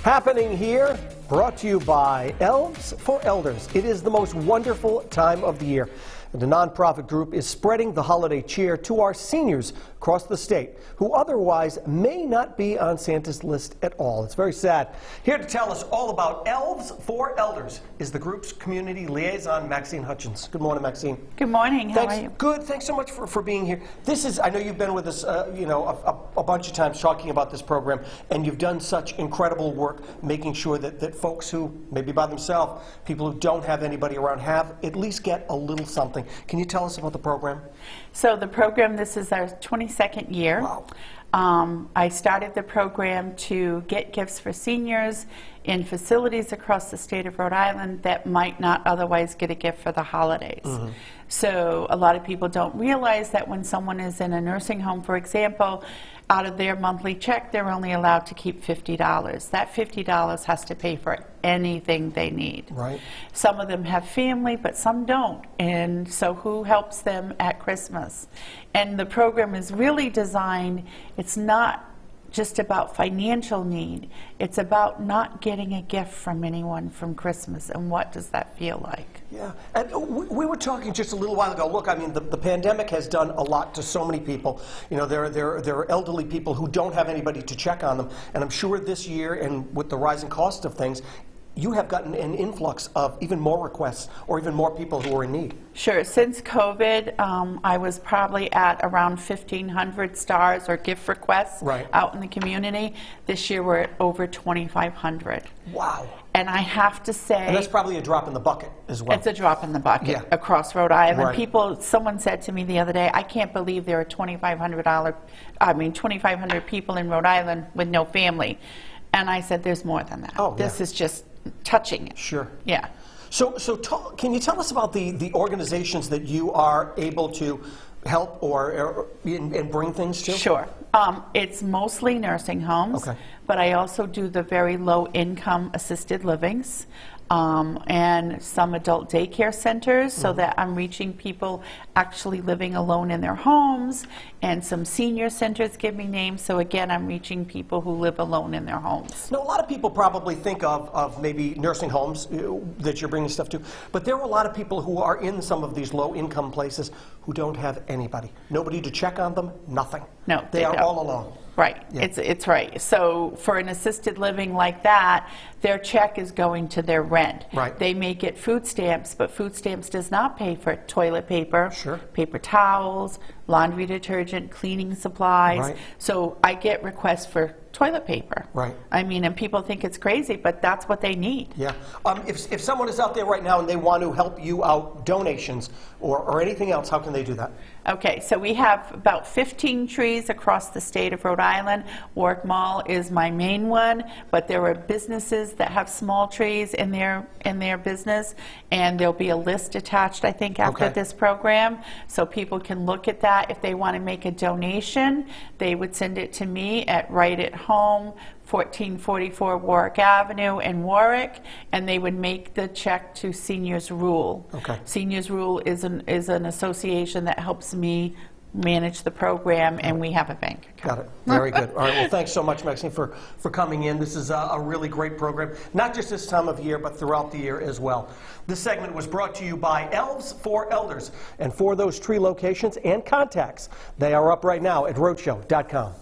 Happening here, brought to you by Elves for Elders. It is the most wonderful time of the year. And the nonprofit group is spreading the holiday cheer to our seniors across the state who otherwise may not be on Santa's list at all. It's very sad. Here to tell us all about Elves for Elders is the group's community liaison, Maxine Hutchins. Good morning, Maxine. Good morning. How are you? Good. Thanks so much for being here. This is, I know you've been with us, a bunch of times talking about this program, and you've done such incredible work making sure that folks who may be by themselves, people who don't have anybody around, have at least get a little something. Can you tell us about the program? So the program, this is our 22nd year. Wow. I started the program to get gifts for seniors in facilities across the state of Rhode Island that might not otherwise get a gift for the holidays. Mm-hmm. So a lot of people don't realize that when someone is in a nursing home, for example, out of their monthly check, they're only allowed to keep $50. That $50 has to pay for anything they need. Right. Some of them have family, but some don't. And so who helps them at Christmas? And the program is really designed, it's not just about financial need. It's about not getting a gift from anyone from Christmas, and what does that feel like? Yeah, and we were talking just a little while ago. Look, I mean, the pandemic has done a lot to so many people. You know, there are elderly people who don't have anybody to check on them, and I'm sure this year, and with the rising cost of things, you have gotten an influx of even more requests or even more people who are in need. Sure. Since COVID, I was probably at around 1,500 stars or gift requests out in the community. This year we're at over 2,500. Wow. And I have to say... And that's probably a drop in the bucket as well. It's a drop in the bucket across Rhode Island. Right. Someone said to me the other day, I can't believe there are 2,500 people in Rhode Island with no family. And I said, there's more than that. Oh, this is just touching it. Sure. Yeah. So can you tell us about the organizations that you are able to help and bring things to? Sure. It's mostly nursing homes, but I also do the very low-income assisted livings and some adult daycare centers, so that I'm reaching people actually living alone in their homes, and some senior centers give me names, so again, I'm reaching people who live alone in their homes. Now, a lot of people probably think of maybe nursing homes that you're bringing stuff to, but there are a lot of people who are in some of these low-income places who don't have anybody. Nobody to check on them, nothing. No, they are all alone. Right. Yeah. It's right. So for an assisted living like that, their check is going to their rent. Right. They may get food stamps, but food stamps does not pay for toilet paper, paper towels, laundry detergent, cleaning supplies. Right. So I get requests for toilet paper. Right. I mean, and people think it's crazy, but that's what they need. Yeah. If someone is out there right now and they want to help you out, donations or anything else, how can they do that? Okay, so we have about 15 trees across the state of Rhode Island. Warwick Mall is my main one, but there are businesses that have small trees in their business, and there'll be a list attached, I think, after this program, so people can look at that. If they want to make a donation, they would send it to me at Right at Home, 1444 Warwick Avenue in Warwick, and they would make the check to Seniors Rule. Seniors Rule is an association that helps me manage the program, and we have a bank account. Got it. Very good. All right. Well, thanks so much, Maxine, for coming in. This is a really great program, not just this time of year, but throughout the year as well. This segment was brought to you by Elves for Elders. And for those tree locations and contacts, they are up right now at Roadshow.com.